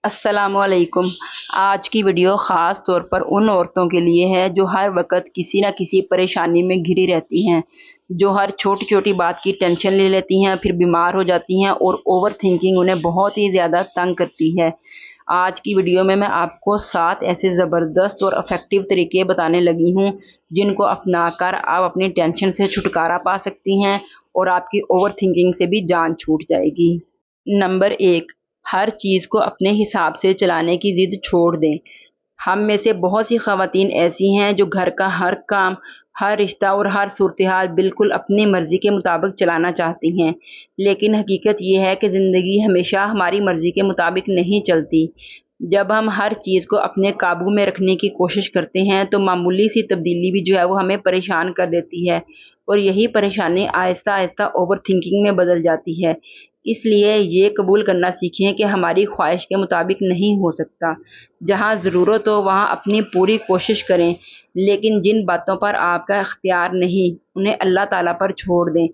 السلام علیکم۔ آج کی ویڈیو خاص طور پر ان عورتوں کے لیے ہے جو ہر وقت کسی نہ کسی پریشانی میں گھری رہتی ہیں، جو ہر چھوٹی چھوٹی بات کی ٹینشن لے لیتی ہیں، پھر بیمار ہو جاتی ہیں اور اوور تھنکنگ انہیں بہت ہی زیادہ تنگ کرتی ہے۔ آج کی ویڈیو میں آپ کو 7 ایسے زبردست اور افیکٹو طریقے بتانے لگی ہوں جن کو اپنا کر آپ اپنی ٹینشن سے چھٹکارا پا سکتی ہیں اور آپ کی اوور تھنکنگ سے بھی جان چھوٹ جائے گی۔ نمبر 1، ہر چیز کو اپنے حساب سے چلانے کی ضد چھوڑ دیں۔ ہم میں سے بہت سی خواتین ایسی ہیں جو گھر کا ہر کام، ہر رشتہ اور ہر صورتحال بالکل اپنی مرضی کے مطابق چلانا چاہتی ہیں، لیکن حقیقت یہ ہے کہ زندگی ہمیشہ ہماری مرضی کے مطابق نہیں چلتی۔ جب ہم ہر چیز کو اپنے قابو میں رکھنے کی کوشش کرتے ہیں تو معمولی سی تبدیلی بھی وہ ہمیں پریشان کر دیتی ہے، اور یہی پریشانی آہستہ آہستہ اوور تھنکنگ میں بدل جاتی ہے۔ اس لیے یہ قبول کرنا سیکھیں کہ ہماری خواہش کے مطابق نہیں ہو سکتا۔ جہاں ضرورت ہو وہاں اپنی پوری کوشش کریں، لیکن جن باتوں پر آپ کا اختیار نہیں انہیں اللہ تعالیٰ پر چھوڑ دیں۔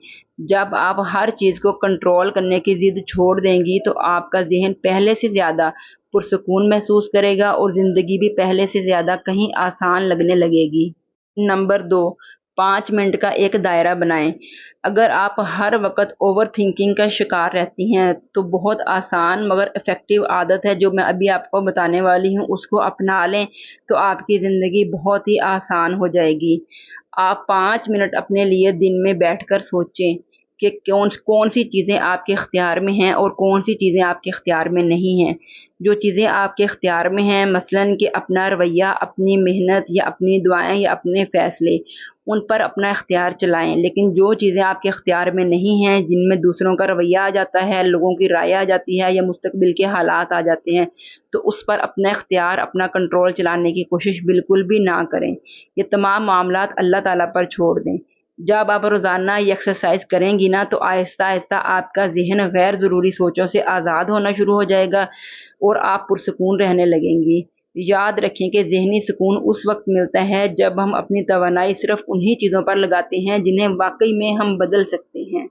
جب آپ ہر چیز کو کنٹرول کرنے کی ضد چھوڑ دیں گی تو آپ کا ذہن پہلے سے زیادہ پرسکون محسوس کرے گا اور زندگی بھی پہلے سے زیادہ کہیں آسان لگنے لگے گی۔ نمبر 2، 5 منٹ کا ایک دائرہ بنائیں۔ اگر آپ ہر وقت اوور تھنکنگ کا شکار رہتی ہیں تو بہت آسان مگر افیکٹو عادت ہے جو میں ابھی آپ کو بتانے والی ہوں، اس کو اپنا لیں تو آپ کی زندگی بہت ہی آسان ہو جائے گی۔ آپ 5 منٹ اپنے لیے دن میں بیٹھ کر سوچیں کہ کون سی چیزیں آپ کے اختیار میں ہیں اور کون سی چیزیں آپ کے اختیار میں نہیں ہیں۔ جو چیزیں آپ کے اختیار میں ہیں، مثلاً کہ اپنا رویہ، اپنی محنت یا اپنی دعائیں یا اپنے فیصلے، ان پر اپنا اختیار چلائیں، لیکن جو چیزیں آپ کے اختیار میں نہیں ہیں، جن میں دوسروں کا رویہ آ جاتا ہے، لوگوں کی رائے آ جاتی ہے یا مستقبل کے حالات آ جاتے ہیں، تو اس پر اپنا اختیار، اپنا کنٹرول چلانے کی کوشش بالکل بھی نہ کریں۔ یہ تمام معاملات اللہ تعالیٰ پر چھوڑ دیں۔ جب آپ روزانہ یہ ایکسرسائز کریں گی نا تو آہستہ آہستہ آپ کا ذہن غیر ضروری سوچوں سے آزاد ہونا شروع ہو جائے گا اور آپ پرسکون رہنے لگیں گی۔ یاد رکھیں کہ ذہنی سکون اس وقت ملتا ہے جب ہم اپنی توانائی صرف انہی چیزوں پر لگاتے ہیں جنہیں واقعی میں ہم بدل سکتے ہیں۔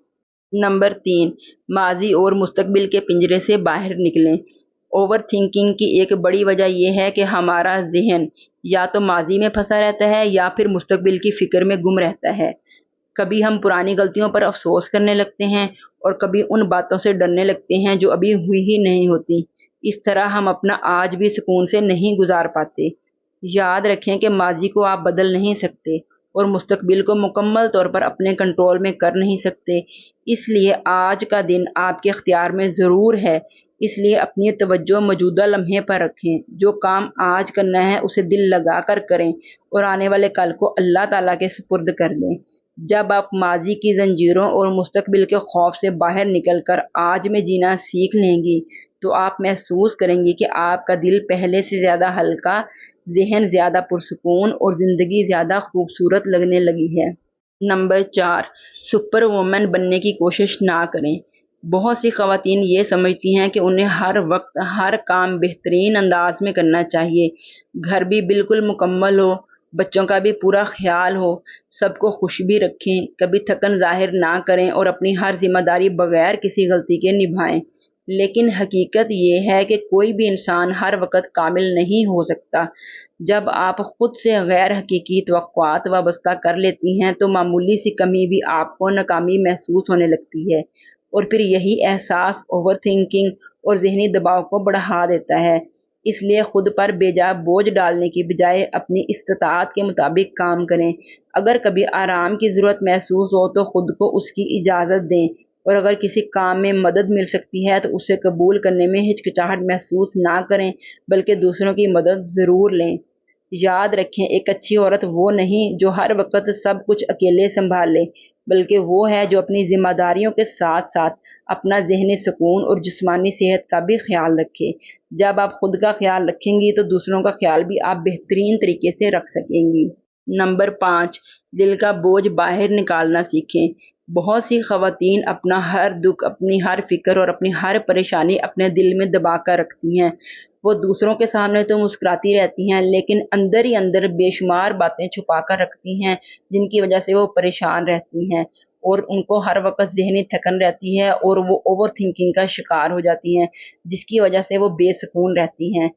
نمبر 3، ماضی اور مستقبل کے پنجرے سے باہر نکلیں۔ اوور تھنکنگ کی ایک بڑی وجہ یہ ہے کہ ہمارا ذہن یا تو ماضی میں پھنسا رہتا ہے یا پھر مستقبل کی فکر میں گم رہتا ہے۔ کبھی ہم پرانی غلطیوں پر افسوس کرنے لگتے ہیں اور کبھی ان باتوں سے ڈرنے لگتے ہیں جو ابھی ہوئی ہی نہیں ہوتی۔ اس طرح ہم اپنا آج بھی سکون سے نہیں گزار پاتے۔ یاد رکھیں کہ ماضی کو آپ بدل نہیں سکتے اور مستقبل کو مکمل طور پر اپنے کنٹرول میں کر نہیں سکتے، اس لیے آج کا دن آپ کے اختیار میں ضرور ہے۔ اس لیے اپنی توجہ موجودہ لمحے پر رکھیں، جو کام آج کرنا ہے اسے دل لگا کر کریں اور آنے والے کل کو اللہ تعالیٰ کے سپرد کر دیں۔ جب آپ ماضی کی زنجیروں اور مستقبل کے خوف سے باہر نکل کر آج میں جینا سیکھ لیں گی تو آپ محسوس کریں گی کہ آپ کا دل پہلے سے زیادہ ہلکا، ذہن زیادہ پرسکون اور زندگی زیادہ خوبصورت لگنے لگی ہے۔ نمبر 4، سپر وومن بننے کی کوشش نہ کریں۔ بہت سی خواتین یہ سمجھتی ہیں کہ انہیں ہر وقت ہر کام بہترین انداز میں کرنا چاہیے، گھر بھی بالکل مکمل ہو، بچوں کا بھی پورا خیال ہو، سب کو خوش بھی رکھیں، کبھی تھکن ظاہر نہ کریں اور اپنی ہر ذمہ داری بغیر کسی غلطی کے نبھائیں۔ لیکن حقیقت یہ ہے کہ کوئی بھی انسان ہر وقت کامل نہیں ہو سکتا۔ جب آپ خود سے غیر حقیقی توقعات وابستہ کر لیتی ہیں تو معمولی سی کمی بھی آپ کو ناکامی محسوس ہونے لگتی ہے، اور پھر یہی احساس اوور تھنکنگ اور ذہنی دباؤ کو بڑھا دیتا ہے۔ اس لیے خود پر بے جا بوجھ ڈالنے کی بجائے اپنی استطاعت کے مطابق کام کریں۔ اگر کبھی آرام کی ضرورت محسوس ہو تو خود کو اس کی اجازت دیں، اور اگر کسی کام میں مدد مل سکتی ہے تو اسے قبول کرنے میں ہچکچاہٹ محسوس نہ کریں، بلکہ دوسروں کی مدد ضرور لیں۔ یاد رکھیں، ایک اچھی عورت وہ نہیں جو ہر وقت سب کچھ اکیلے سنبھال لے، بلکہ وہ ہے جو اپنی ذمہ داریوں کے ساتھ ساتھ اپنا ذہنی سکون اور جسمانی صحت کا بھی خیال رکھے۔ جب آپ خود کا خیال رکھیں گی تو دوسروں کا خیال بھی آپ بہترین طریقے سے رکھ سکیں گی۔ نمبر 5، دل کا بوجھ باہر نکالنا سیکھیں۔ بہت سی خواتین اپنا ہر دکھ، اپنی ہر فکر اور اپنی ہر پریشانی اپنے دل میں دبا کر رکھتی ہیں۔ وہ دوسروں کے سامنے تو مسکراتی رہتی ہیں لیکن اندر ہی اندر بے شمار باتیں چھپا کر رکھتی ہیں جن کی وجہ سے وہ پریشان رہتی ہیں، اور ان کو ہر وقت ذہنی تھکن رہتی ہے اور وہ اوور تھنکنگ کا شکار ہو جاتی ہیں، جس کی وجہ سے وہ بے سکون رہتی ہیں۔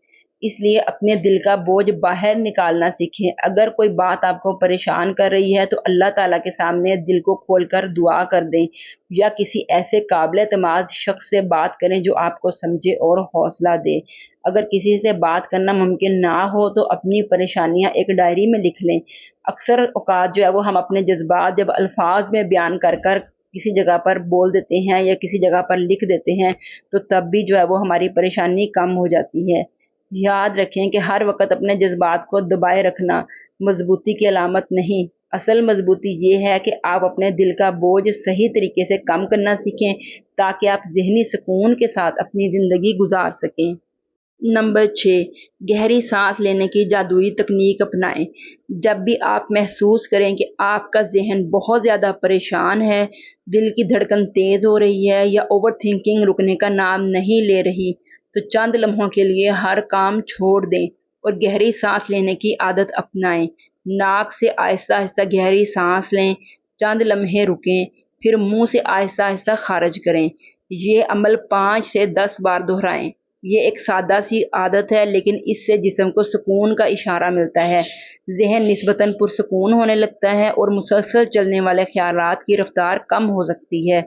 اس لیے اپنے دل کا بوجھ باہر نکالنا سیکھیں۔ اگر کوئی بات آپ کو پریشان کر رہی ہے تو اللہ تعالیٰ کے سامنے دل کو کھول کر دعا کر دیں، یا کسی ایسے قابل اعتماد شخص سے بات کریں جو آپ کو سمجھے اور حوصلہ دے۔ اگر کسی سے بات کرنا ممکن نہ ہو تو اپنی پریشانیاں ایک ڈائری میں لکھ لیں۔ اکثر اوقات جو ہے وہ ہم اپنے جذبات جب الفاظ میں بیان کر کر کسی جگہ پر بول دیتے ہیں یا کسی جگہ پر لکھ دیتے ہیں تو تب بھی جو ہے وہ ہماری پریشانی کم ہو جاتی ہے۔ یاد رکھیں کہ ہر وقت اپنے جذبات کو دبائے رکھنا مضبوطی کی علامت نہیں، اصل مضبوطی یہ ہے کہ آپ اپنے دل کا بوجھ صحیح طریقے سے کم کرنا سیکھیں تاکہ آپ ذہنی سکون کے ساتھ اپنی زندگی گزار سکیں۔ نمبر 6، گہری سانس لینے کی جادوئی تکنیک اپنائیں۔ جب بھی آپ محسوس کریں کہ آپ کا ذہن بہت زیادہ پریشان ہے، دل کی دھڑکن تیز ہو رہی ہے یا اوور تھنکنگ رکنے کا نام نہیں لے رہی، تو چند لمحوں کے لیے ہر کام چھوڑ دیں اور گہری سانس لینے کی عادت اپنائیں۔ ناک سے آہستہ آہستہ گہری سانس لیں، چند لمحے رکیں، پھر منہ سے آہستہ آہستہ خارج کریں۔ یہ عمل 5 سے 10 بار دہرائیں۔ یہ ایک سادہ سی عادت ہے لیکن اس سے جسم کو سکون کا اشارہ ملتا ہے، ذہن نسبتاً پرسکون ہونے لگتا ہے اور مسلسل چلنے والے خیالات کی رفتار کم ہو سکتی ہے۔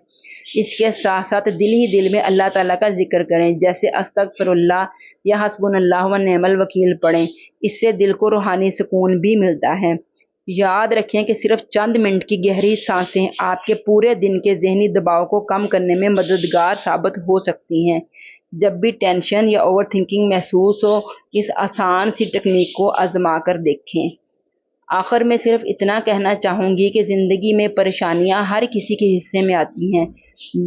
اس کے ساتھ ساتھ دل ہی دل میں اللہ تعالیٰ کا ذکر کریں، جیسے استغفر اللہ یا حسبنا اللہ و نعم الوکیل پڑھیں۔ اس سے دل کو روحانی سکون بھی ملتا ہے۔ یاد رکھیں کہ صرف چند منٹ کی گہری سانسیں آپ کے پورے دن کے ذہنی دباؤ کو کم کرنے میں مددگار ثابت ہو سکتی ہیں۔ جب بھی ٹینشن یا اوور تھنکنگ محسوس ہو، اس آسان سی ٹیکنیک کو آزما کر دیکھیں۔ آخر میں صرف اتنا کہنا چاہوں گی کہ زندگی میں پریشانیاں ہر کسی کے حصے میں آتی ہیں،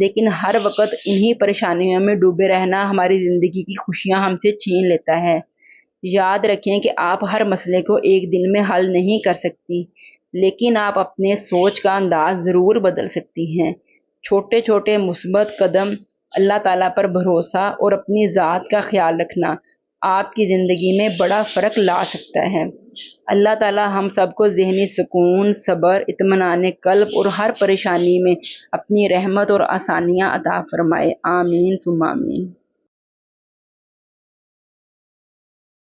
لیکن ہر وقت انہی پریشانیوں میں ڈوبے رہنا ہماری زندگی کی خوشیاں ہم سے چھین لیتا ہے۔ یاد رکھیں کہ آپ ہر مسئلے کو ایک دن میں حل نہیں کر سکتی، لیکن آپ اپنے سوچ کا انداز ضرور بدل سکتی ہیں۔ چھوٹے چھوٹے مثبت قدم، اللہ تعالیٰ پر بھروسہ اور اپنی ذات کا خیال رکھنا آپ کی زندگی میں بڑا فرق لا سکتا ہے۔ اللہ تعالیٰ ہم سب کو ذہنی سکون، صبر، اطمینان قلب اور ہر پریشانی میں اپنی رحمت اور آسانیاں عطا فرمائے۔ آمین ثم آمین۔